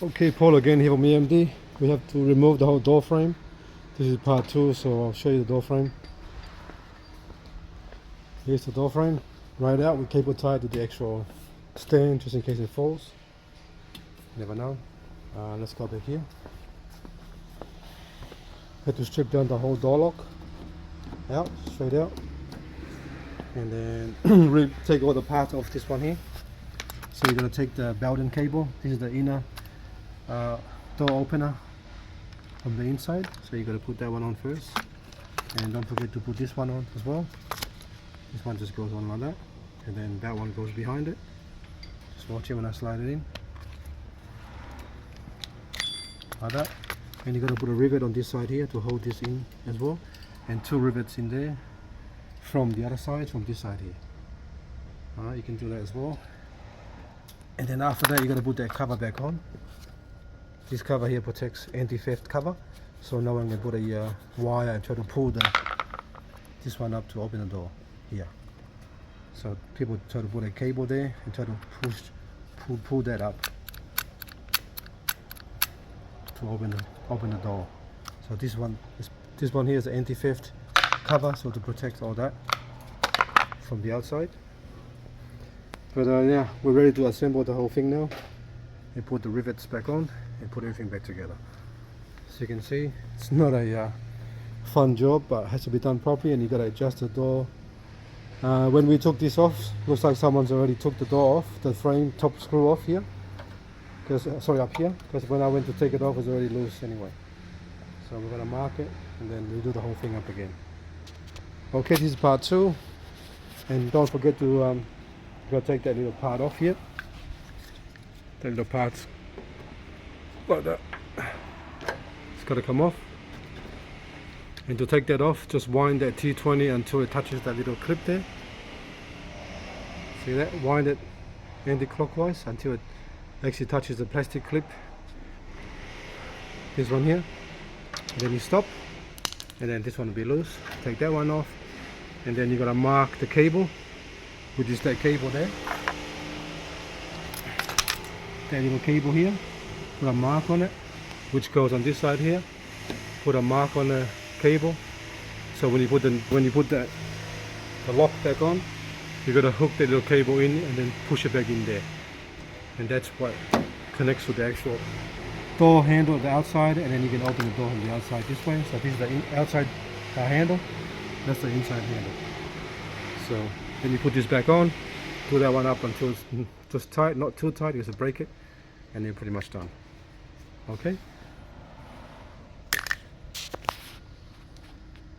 Okay, Paul again here from EMD. We have to remove the whole door frame. This is part 2, so I'll show you the door frame. Here's the door frame. Right out with cable tied to the actual stand just in case it falls. Never know. Let's go back here. Had to strip down the whole door lock out, straight out. And then take all the parts off this one here. So you're going to take the belt and cable. This is the inner door opener from the inside, so you got to put that one on first, and don't forget to put this one on as well. This one just goes on like that, and then that one goes behind it. Just watch it when I slide it in like that. And you got to put a rivet on this side here to hold this in as well, and 2 rivets in there from the other side, from this side here. Alright, you can do that as well. And then after that, you got to put that cover back on. This cover here protects anti-theft cover, so no one can put a wire and try to pull this one up to open the door here. So people try to put a cable there and try to pull that up to open the door. So this one here is the anti-theft cover, so to protect all that from the outside. But yeah, we're ready to assemble the whole thing now and put the rivets back on and put everything back together. So you can see it's not a fun job, but it has to be done properly, and you got to adjust the door. When we took this off, looks like someone's already took the door off, the frame top screw off here, because up here, because when I went to take it off it was already loose anyway. So we're going to mark it and then we do the whole thing up again. Okay, this is part 2, and don't forget to take that little part off here. That little part's like that. It's got to come off. And to take that off, just wind that T20 until it touches that little clip there. See that? Wind it anti-clockwise until it actually touches the plastic clip. This one here. And then you stop. And then this one will be loose. Take that one off. And then you got to mark the cable, which is that cable there. That little cable here. Put a mark on it, which goes on this side here. Put a mark on the cable. So when you put the lock back on, you got to hook the little cable in and then push it back in there. And that's what connects to the actual door handle at the outside, and then you can open the door from the outside this way. So this is the outside handle. That's the inside handle. So then you put this back on, pull that one up until it's just tight, not too tight because it'll break it, and you're pretty much done. Okay.